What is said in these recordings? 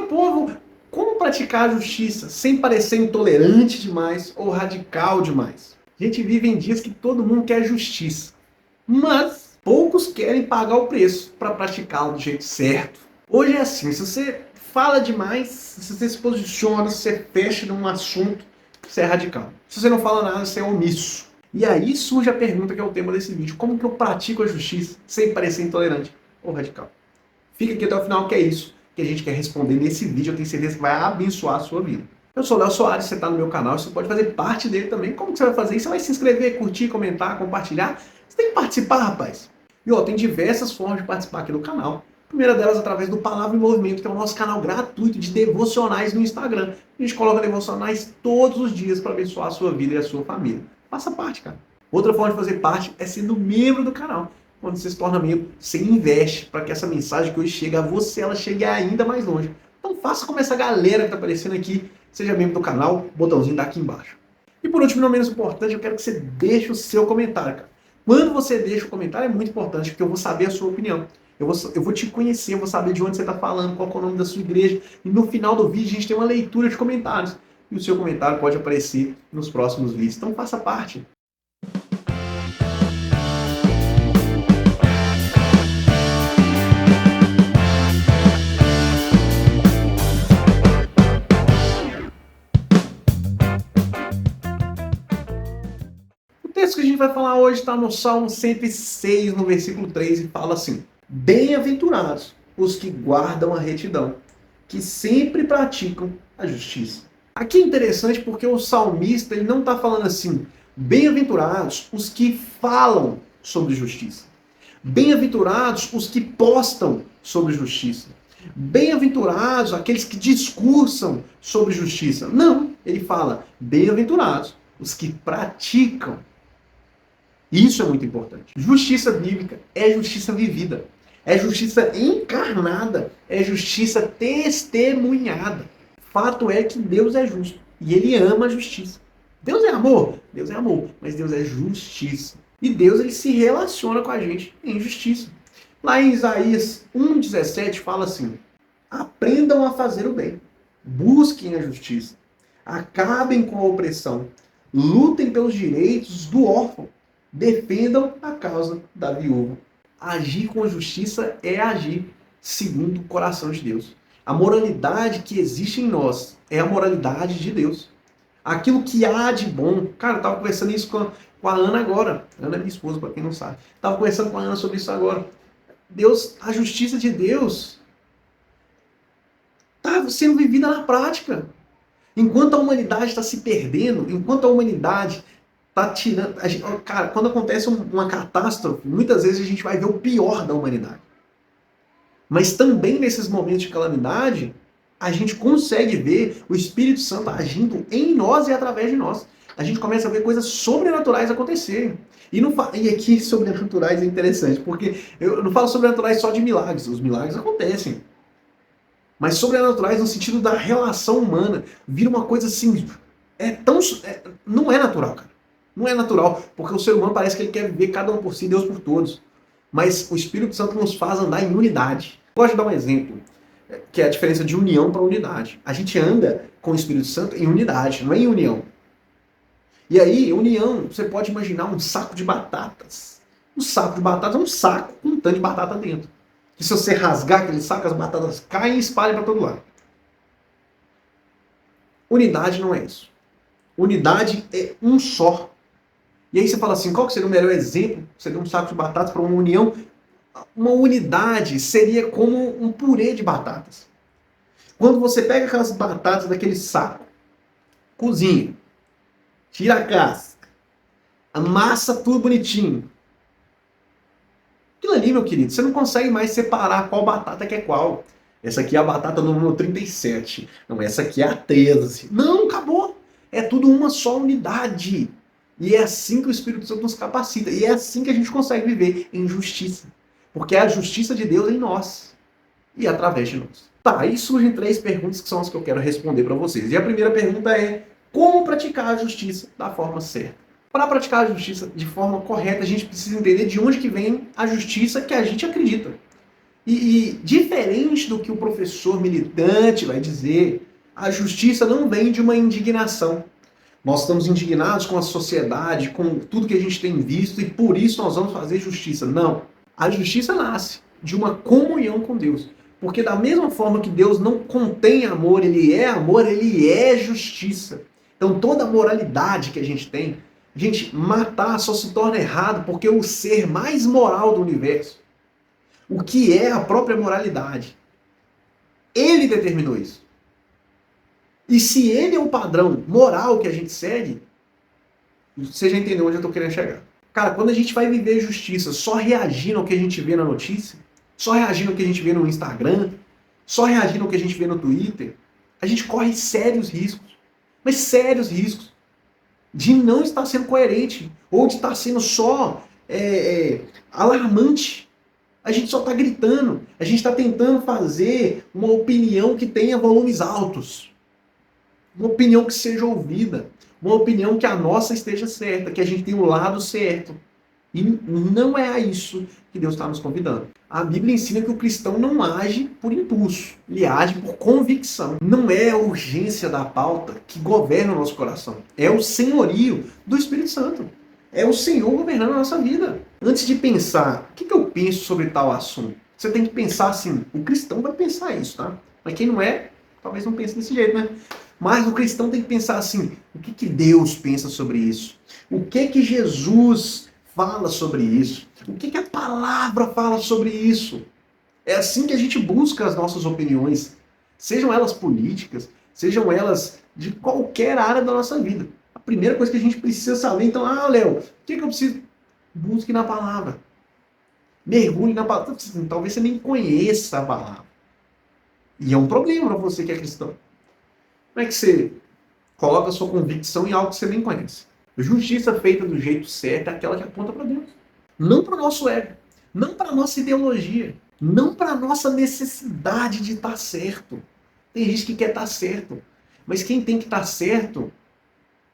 povo, como praticar a justiça sem parecer intolerante demais ou radical demais? A gente vive em dias que todo mundo quer justiça, mas poucos querem pagar o preço para praticá-la do jeito certo. Hoje é assim, se você fala demais, se você se posiciona, se você fecha num assunto, você é radical. Se você não fala nada, você é omisso. E aí surge a pergunta que é o tema desse vídeo: como que eu pratico a justiça sem parecer intolerante ou radical? Fica aqui até o final, que é isso que a gente quer responder nesse vídeo. Eu tenho certeza que vai abençoar a sua vida. Eu sou o Léo Soares, você está no meu canal, você pode fazer parte dele também. Como que você vai fazer isso? Você vai se inscrever, curtir, comentar, compartilhar. Você tem que participar, rapaz. E ó, tem diversas formas de participar aqui do canal. A primeira delas através do Palavra em Movimento, que é o nosso canal gratuito de devocionais no Instagram. A gente coloca devocionais todos os dias para abençoar a sua vida e a sua família. Faça parte, cara. Outra forma de fazer parte é sendo membro do canal. Quando você se torna membro, você investe para que essa mensagem que hoje chega a você, ela chegue ainda mais longe. Então faça como essa galera que está aparecendo aqui, seja membro do canal, o botãozinho está aqui embaixo. E por último, não menos importante, eu quero que você deixe o seu comentário, cara. Quando você deixa o comentário é muito importante, porque eu vou saber a sua opinião. Eu vou te conhecer, eu vou saber de onde você está falando, qual é o nome da sua igreja. E no final do vídeo a gente tem uma leitura de comentários. E o seu comentário pode aparecer nos próximos vídeos. Então faça parte. O texto que a gente vai falar hoje está no Salmo 106, no versículo 3, e fala assim: bem-aventurados os que guardam a retidão, que sempre praticam a justiça. Aqui é interessante porque o salmista ele não está falando assim: bem-aventurados os que falam sobre justiça. Bem-aventurados os que postam sobre justiça. Bem-aventurados aqueles que discursam sobre justiça. Não, ele fala: bem-aventurados os que praticam. Isso é muito importante. Justiça bíblica é justiça vivida. É justiça encarnada. É justiça testemunhada. Fato é que Deus é justo. E Ele ama a justiça. Deus é amor? Deus é amor. Mas Deus é justiça. E Deus ele se relaciona com a gente em justiça. Lá em Isaías 1,17 fala assim: aprendam a fazer o bem. Busquem a justiça. Acabem com a opressão. Lutem pelos direitos do órfão. Defendam a causa da viúva. Agir com a justiça é agir segundo o coração de Deus. A moralidade que existe em nós é a moralidade de Deus. Aquilo que há de bom. Cara, eu estava conversando isso com a Ana agora. Ana é minha esposa, para quem não sabe. Estava conversando com a Ana sobre isso agora. Deus, a justiça de Deus está sendo vivida na prática. Enquanto a humanidade está se perdendo, enquanto a humanidade tá tirando. Cara, quando acontece uma catástrofe, muitas vezes a gente vai ver o pior da humanidade. Mas também nesses momentos de calamidade, a gente consegue ver o Espírito Santo agindo em nós e através de nós. A gente começa a ver coisas sobrenaturais acontecerem. E aqui sobrenaturais é interessante, porque eu não falo sobrenaturais só de milagres. Os milagres acontecem. Mas sobrenaturais no sentido da relação humana. Vira uma coisa assim. Não é natural, cara. Não é natural, porque o ser humano parece que ele quer viver cada um por si, Deus por todos. Mas o Espírito Santo nos faz andar em unidade. Gosto de dar um exemplo, que é a diferença de união para unidade. A gente anda com o Espírito Santo em unidade, não é em união. E aí, união, você pode imaginar um saco de batatas. Um saco de batatas é um saco com um tanto de batata dentro. E se você rasgar aquele saco, as batatas caem e espalham para todo lado. Unidade não é isso. Unidade é um só. E aí você fala assim, qual que seria o melhor exemplo? Você deu um saco de batatas para uma união. Uma unidade seria como um purê de batatas. Quando você pega aquelas batatas daquele saco, cozinha, tira a casca, amassa tudo bonitinho. Aquilo ali, meu querido, você não consegue mais separar qual batata que é qual. Essa aqui é a batata número 37. Não, essa aqui é a 13. Não, acabou. É tudo uma só unidade. E é assim que o Espírito Santo nos capacita. E é assim que a gente consegue viver em justiça. Porque é a justiça de Deus em nós. E através de nós. Tá, aí surgem 3 perguntas que são as que eu quero responder para vocês. E a primeira pergunta é: como praticar a justiça da forma certa? Para praticar a justiça de forma correta, a gente precisa entender de onde que vem a justiça que a gente acredita. E diferente do que o professor militante vai dizer, a justiça não vem de uma indignação. Nós estamos indignados com a sociedade, com tudo que a gente tem visto, e por isso nós vamos fazer justiça. Não. A justiça nasce de uma comunhão com Deus. Porque da mesma forma que Deus não contém amor, ele é justiça. Então toda a moralidade que a gente tem, gente, matar só se torna errado porque o ser mais moral do universo, o que é a própria moralidade, ele determinou isso. E se ele é o padrão moral que a gente segue, você já entendeu onde eu estou querendo chegar. Cara, quando a gente vai viver justiça só reagindo ao que a gente vê na notícia, só reagindo ao que a gente vê no Instagram, só reagindo ao que a gente vê no Twitter, a gente corre sérios riscos. Mas sérios riscos de não estar sendo coerente ou de estar sendo só alarmante. A gente só está gritando, a gente está tentando fazer uma opinião que tenha volumes altos. Uma opinião que seja ouvida. Uma opinião que a nossa esteja certa, que a gente tenha o lado certo. E não é a isso que Deus está nos convidando. A Bíblia ensina que o cristão não age por impulso, ele age por convicção. Não é a urgência da pauta que governa o nosso coração, é o senhorio do Espírito Santo. É o Senhor governando a nossa vida. Antes de pensar, o que eu penso sobre tal assunto? Você tem que pensar assim, o cristão vai pensar isso, tá? Mas quem não é, talvez não pense desse jeito, né? Mas o cristão tem que pensar assim, o que Deus pensa sobre isso? O que Jesus fala sobre isso? O que a palavra fala sobre isso? É assim que a gente busca as nossas opiniões, sejam elas políticas, sejam elas de qualquer área da nossa vida. A primeira coisa que a gente precisa saber, então, Léo, o que eu preciso? Busque na palavra. Mergulhe na palavra. Talvez você nem conheça a palavra. E é um problema para você que é cristão. Como é que você coloca a sua convicção em algo que você nem conhece? Justiça feita do jeito certo é aquela que aponta para Deus. Não para o nosso ego. Não para a nossa ideologia. Não para a nossa necessidade de estar certo. Tem gente que quer estar certo. Mas quem tem que estar certo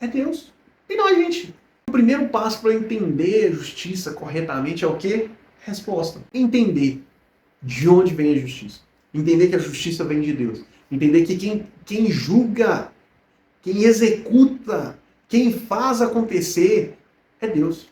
é Deus. E não a gente. O primeiro passo para entender a justiça corretamente é o quê? Resposta. Entender de onde vem a justiça. Entender que a justiça vem de Deus. Entender que quem julga, quem executa, quem faz acontecer é Deus.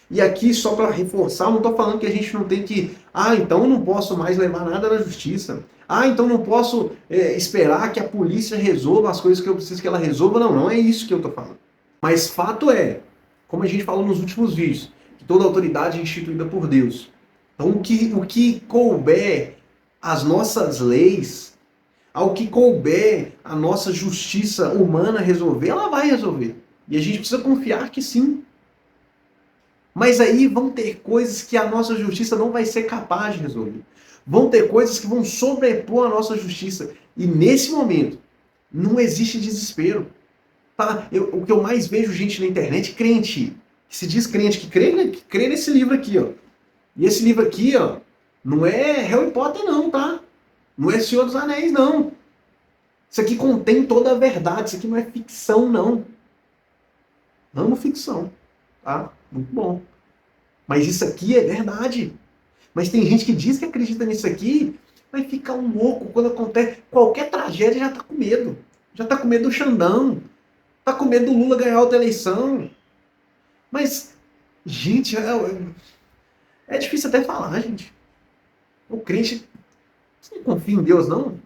E aqui, só para reforçar, eu não estou falando que a gente não tem que... então eu não posso mais levar nada na justiça. Então não posso esperar que a polícia resolva as coisas que eu preciso que ela resolva. Não, não é isso que eu estou falando. Mas fato é, como a gente falou nos últimos vídeos, que toda autoridade é instituída por Deus. Então o que couber as nossas leis, ao que couber a nossa justiça humana resolver, ela vai resolver. E a gente precisa confiar que sim. Mas aí vão ter coisas que a nossa justiça não vai ser capaz de resolver. Vão ter coisas que vão sobrepor a nossa justiça. E nesse momento, não existe desespero. Tá? O que eu mais vejo gente na internet, crente, que se diz crente, que crê nesse livro aqui, ó. E esse livro aqui, ó, não é Harry Potter não, tá? Não é Senhor dos Anéis, não. Isso aqui contém toda a verdade, isso aqui não é ficção, não. Amo ficção, tá? Muito bom. Mas isso aqui é verdade. Mas tem gente que diz que acredita nisso aqui, vai ficar um louco quando acontece qualquer tragédia, já tá com medo. Já tá com medo do Xandão. Tá com medo do Lula ganhar outra eleição. Mas, gente, é difícil até falar, gente. O crente, você não confia em Deus, não?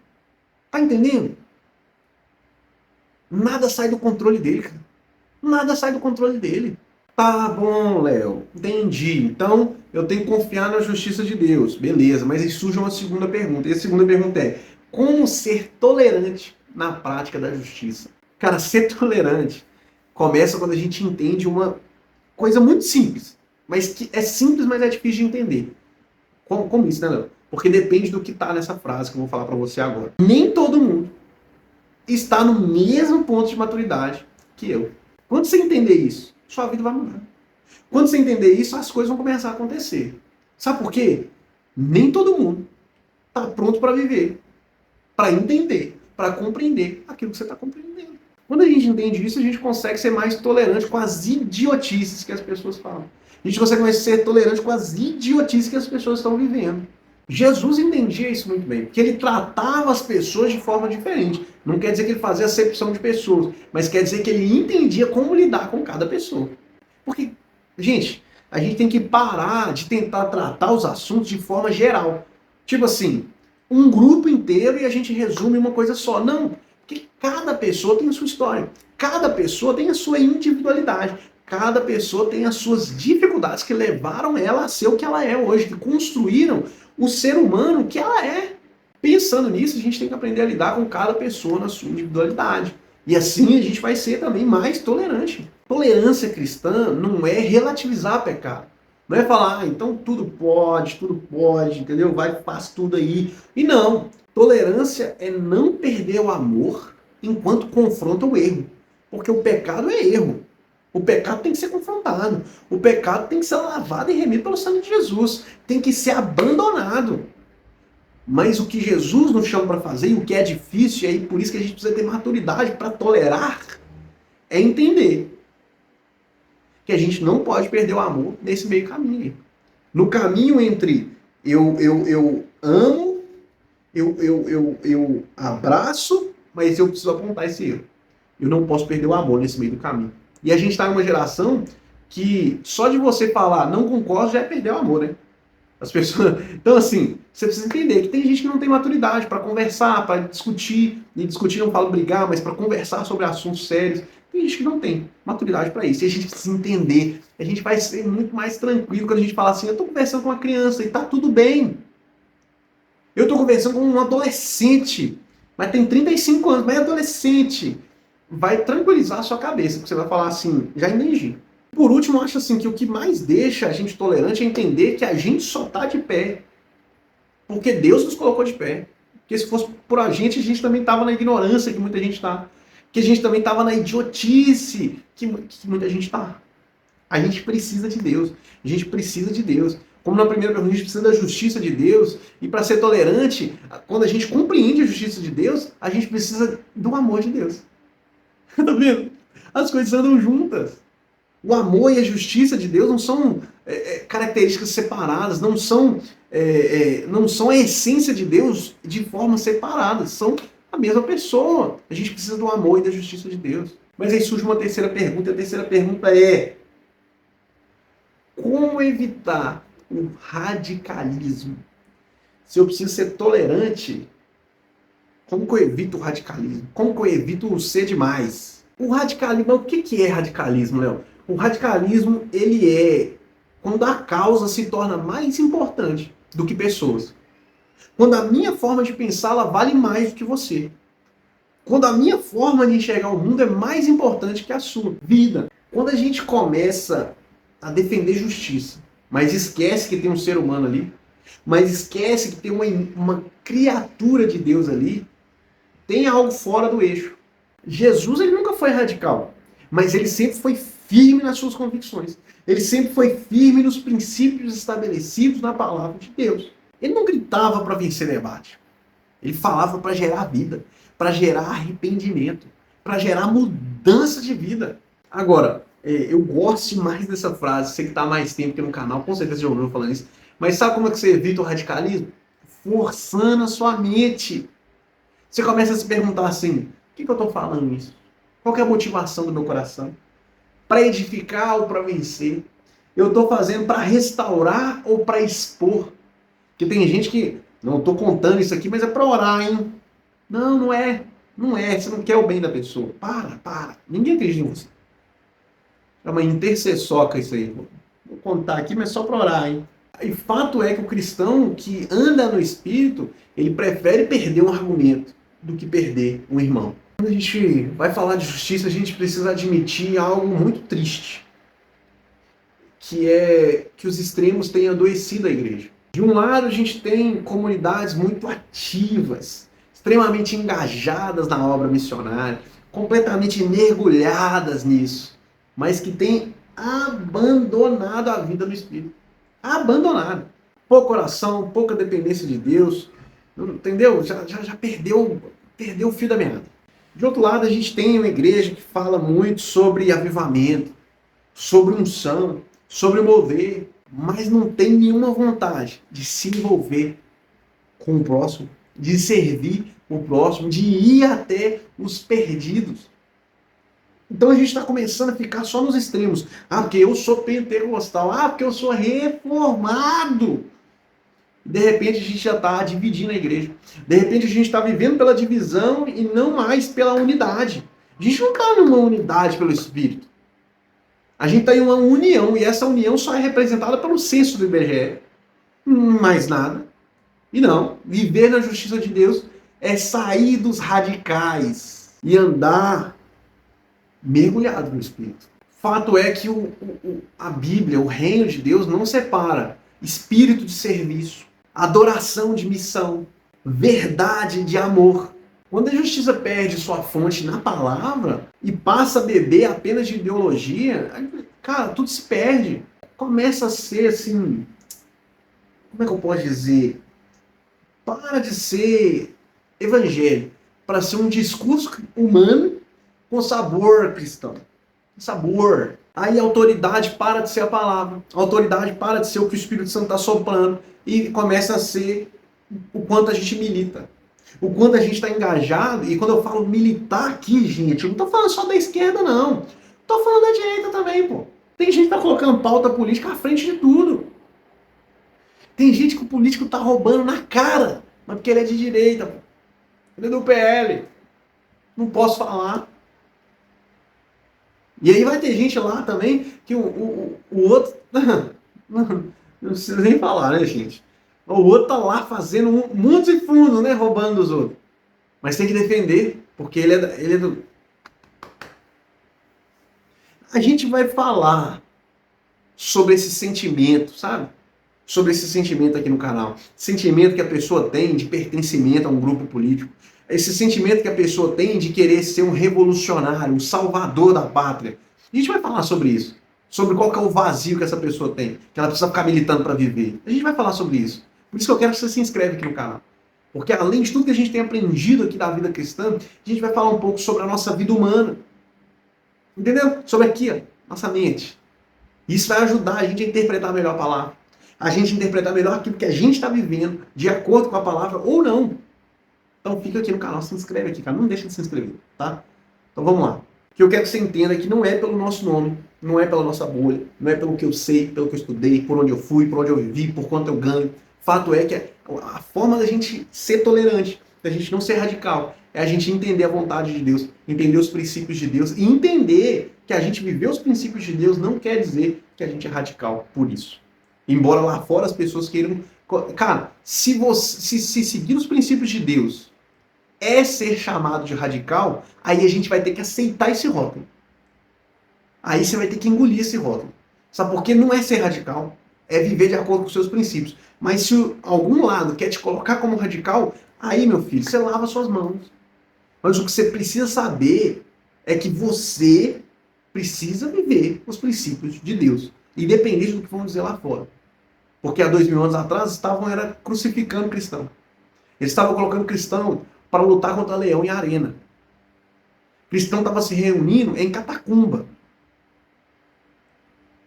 Tá entendendo? Nada sai do controle dele, cara. Nada sai do controle dele. Tá bom, Léo, entendi. Então, eu tenho que confiar na justiça de Deus. Beleza, mas aí surge uma segunda pergunta. E a segunda pergunta é, como ser tolerante na prática da justiça? Cara, ser tolerante começa quando a gente entende uma coisa muito simples. Mas que é simples, mas é difícil de entender. Como isso, né, Léo? Porque depende do que tá nessa frase que eu vou falar pra você agora. Nem todo mundo está no mesmo ponto de maturidade que eu. Quando você entender isso, sua vida vai mudar. Quando você entender isso, as coisas vão começar a acontecer. Sabe por quê? Nem todo mundo está pronto para viver, para entender, para compreender aquilo que você está compreendendo. Quando a gente entende isso, a gente consegue ser mais tolerante com as idiotices que as pessoas falam. A gente consegue mais ser tolerante com as idiotices que as pessoas estão vivendo. Jesus entendia isso muito bem, porque ele tratava as pessoas de forma diferente. Não quer dizer que ele fazia acepção de pessoas, mas quer dizer que ele entendia como lidar com cada pessoa. Porque, gente, a gente tem que parar de tentar tratar os assuntos de forma geral. Tipo assim, um grupo inteiro e a gente resume uma coisa só. Não, porque cada pessoa tem a sua história. Cada pessoa tem a sua individualidade. Cada pessoa tem as suas dificuldades que levaram ela a ser o que ela é hoje, que construíram o ser humano que ela é. Pensando nisso, a gente tem que aprender a lidar com cada pessoa na sua individualidade. E assim a gente vai ser também mais tolerante. Tolerância cristã não é relativizar pecado. Não é falar, ah, então tudo pode, entendeu? Vai, faz tudo aí. E não. Tolerância é não perder o amor enquanto confronta o erro. Porque o pecado é erro. O pecado tem que ser confrontado. O pecado tem que ser lavado e remido pelo sangue de Jesus. Tem que ser abandonado. Mas o que Jesus nos chama para fazer, e o que é difícil, e aí por isso que a gente precisa ter maturidade para tolerar, é entender que a gente não pode perder o amor nesse meio caminho. No caminho entre eu amo, eu abraço, mas eu preciso apontar esse erro. Eu não posso perder o amor nesse meio do caminho. E a gente está em uma geração que só de você falar não concordo já é perder o amor, né? As pessoas. Então, assim, você precisa entender que tem gente que não tem maturidade para conversar, para discutir, e discutir não falo brigar, mas para conversar sobre assuntos sérios. Tem gente que não tem maturidade para isso. E a gente precisa entender. A gente vai ser muito mais tranquilo quando a gente fala assim: eu estou conversando com uma criança e tá tudo bem. Eu estou conversando com um adolescente, mas tem 35 anos, mas é adolescente. Vai tranquilizar a sua cabeça, porque você vai falar assim: já entendi. Por último, eu acho assim que o que mais deixa a gente tolerante é entender que a gente só está de pé porque Deus nos colocou de pé. Porque se fosse por a gente também estava na ignorância que muita gente está. Que a gente também estava na idiotice que muita gente está. A gente precisa de Deus. A gente precisa de Deus. Como na primeira pergunta, a gente precisa da justiça de Deus. E para ser tolerante, quando a gente compreende a justiça de Deus, a gente precisa do amor de Deus. Tá vendo? As coisas andam juntas. O amor e a justiça de Deus não são características separadas, não são a essência de Deus de forma separada, são a mesma pessoa. A gente precisa do amor e da justiça de Deus. Mas aí surge uma terceira pergunta, e a terceira pergunta é: como evitar o radicalismo? Se eu preciso ser tolerante, como que eu evito o radicalismo? Como que eu evito o ser demais? O radicalismo, o que é radicalismo, Léo? O radicalismo, ele é quando a causa se torna mais importante do que pessoas. Quando a minha forma de pensar, ela vale mais do que você. Quando a minha forma de enxergar o mundo é mais importante que a sua vida. Quando a gente começa a defender justiça, mas esquece que tem um ser humano ali, mas esquece que tem uma criatura de Deus ali, tem algo fora do eixo. Jesus, ele nunca foi radical, mas ele sempre foi firme nas suas convicções. Ele sempre foi firme nos princípios estabelecidos na palavra de Deus. Ele não gritava para vencer debate. Ele falava para gerar vida, para gerar arrependimento, para gerar mudança de vida. Agora, eu gosto mais dessa frase. Você que está há mais tempo aqui no canal, com certeza já ouviu falando isso. Mas sabe como é que você evita o radicalismo? Forçando a sua mente. Você começa a se perguntar assim: por que eu estou falando isso? Qual é a motivação do meu coração? Para edificar ou para vencer? Eu estou fazendo para restaurar ou para expor? Porque tem gente que, não estou contando isso aqui, mas é para orar, hein? Não, não é. Não é. Você não quer o bem da pessoa. Para. Ninguém acredita em você. É uma intercessoca isso aí. Vou contar aqui, mas só para orar, hein? E fato é que o cristão que anda no Espírito, ele prefere perder um argumento do que perder um irmão. Quando a gente vai falar de justiça, a gente precisa admitir algo muito triste, que é que os extremos têm adoecido a igreja. De um lado, a gente tem comunidades muito ativas, extremamente engajadas na obra missionária, completamente mergulhadas nisso, mas que têm abandonado a vida no Espírito. Abandonado. Pouca oração, pouca dependência de Deus, entendeu? Já perdeu o fio da meada. De outro lado, a gente tem uma igreja que fala muito sobre avivamento, sobre unção, sobre mover, mas não tem nenhuma vontade de se envolver com o próximo, de servir o próximo, de ir até os perdidos. Então a gente está começando a ficar só nos extremos. Ah, porque eu sou pentecostal. Ah, porque eu sou reformado. De repente a gente já está dividindo a igreja. De repente a gente está vivendo pela divisão e não mais pela unidade. A gente não está numa unidade pelo Espírito. A gente está em uma união, e essa união só é representada pelo censo do IBGE. Mais nada. E não, viver na justiça de Deus é sair dos radicais e andar mergulhado no Espírito. Fato é que a Bíblia, o reino de Deus, não separa espírito de serviço, adoração de missão, verdade de amor. Quando a justiça perde sua fonte na palavra e passa a beber apenas de ideologia, cara, tudo se perde. Começa a ser assim, como é que eu posso dizer? Para de ser evangelho, para ser um discurso humano com sabor cristão. Sabor. Aí a autoridade para de ser a palavra. A autoridade para de ser o que o Espírito Santo está soprando. E começa a ser o quanto a gente milita. O quanto a gente está engajado. E quando eu falo militar aqui, gente, eu não estou falando só da esquerda, não. Estou falando da direita também, pô. Tem gente que está colocando pauta política à frente de tudo. Tem gente que o político está roubando na cara. Mas porque ele é de direita, pô. Ele é do PL. Não posso falar. E aí vai ter gente lá também que o outro... Não precisa nem falar, né, gente? O outro tá lá fazendo mundos e fundos, né? Roubando dos outros. Mas tem que defender, porque ele é do... A gente vai falar sobre esse sentimento, sabe? Sobre esse sentimento aqui no canal. Sentimento que a pessoa tem de pertencimento a um grupo político. Esse sentimento que a pessoa tem de querer ser um revolucionário, um salvador da pátria. A gente vai falar sobre isso. Sobre qual que é o vazio que essa pessoa tem. Que ela precisa ficar militando para viver. A gente vai falar sobre isso. Por isso que eu quero que você se inscreve aqui no canal. Porque além de tudo que a gente tem aprendido aqui da vida cristã, a gente vai falar um pouco sobre a nossa vida humana. Entendeu? Sobre aqui, ó, nossa mente. Isso vai ajudar a gente a interpretar melhor a palavra. A gente interpretar melhor aquilo que a gente está vivendo, de acordo com a palavra ou não. Então fica aqui no canal, se inscreve aqui, cara. Não deixa de se inscrever, tá? Então vamos lá. O que eu quero que você entenda é que não é pelo nosso nome, não é pela nossa bolha, não é pelo que eu sei, pelo que eu estudei, por onde eu fui, por onde eu vivi, por quanto eu ganho. Fato é que a forma da gente ser tolerante, da gente não ser radical, é a gente entender a vontade de Deus, entender os princípios de Deus e entender que a gente viver os princípios de Deus não quer dizer que a gente é radical por isso. Embora lá fora as pessoas queiram... Cara, se seguir os princípios de Deus é ser chamado de radical, aí a gente vai ter que aceitar esse rótulo. Aí você vai ter que engolir esse rótulo. Sabe por quê? Não é ser radical, é viver de acordo com os seus princípios. Mas se algum lado quer te colocar como radical, aí, meu filho, você lava suas mãos. Mas o que você precisa saber é que você precisa viver os princípios de Deus, independente do que vão dizer lá fora. Porque há 2000 anos atrás estavam crucificando cristão. Eles estavam colocando cristão para lutar contra leão em arena. Cristão estava se reunindo em catacumba.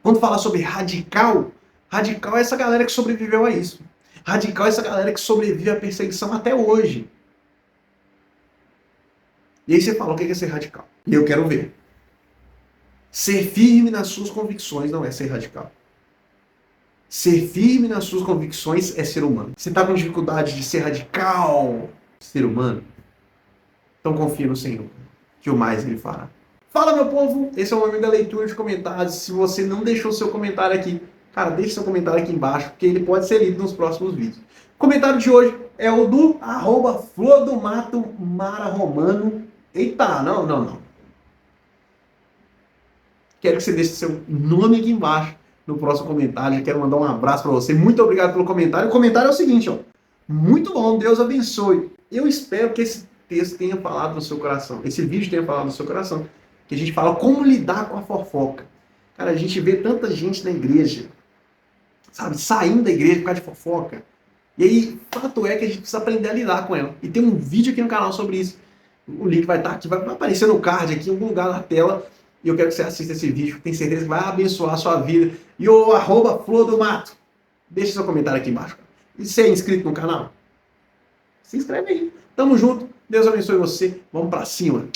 Quando fala sobre radical, radical é essa galera que sobreviveu a isso. Radical é essa galera que sobrevive à perseguição até hoje. E aí você fala, o que é ser radical? E eu quero ver. Ser firme nas suas convicções não é ser radical. Ser firme nas suas convicções é ser humano. Você está com dificuldade de ser radical, ser humano? Então confia no Senhor, que o mais Ele fará. Fala, meu povo! Esse é o momento da leitura de comentários. Se você não deixou seu comentário aqui, cara, deixe seu comentário aqui embaixo, porque ele pode ser lido nos próximos vídeos. O comentário de hoje é o do @flordomatomara_romano. Eita, não. Quero que você deixe seu nome aqui embaixo no próximo comentário. Já quero mandar um abraço para você. Muito obrigado pelo comentário. O comentário é o seguinte, ó. Muito bom, Deus abençoe. Eu espero que esse texto tenha falado no seu coração. Esse vídeo tenha falado no seu coração. Que a gente fala como lidar com a fofoca. Cara, a gente vê tanta gente na igreja, sabe, saindo da igreja por causa de fofoca. E aí, fato é que a gente precisa aprender a lidar com ela. E tem um vídeo aqui no canal sobre isso. O link vai estar aqui, vai aparecer no card aqui, em algum lugar na tela. E eu quero que você assista esse vídeo, tenho certeza que vai abençoar a sua vida. E o @flordomato. Deixa seu comentário aqui embaixo. E você é inscrito no canal? Se inscreve aí. Tamo junto. Deus abençoe você. Vamos pra cima.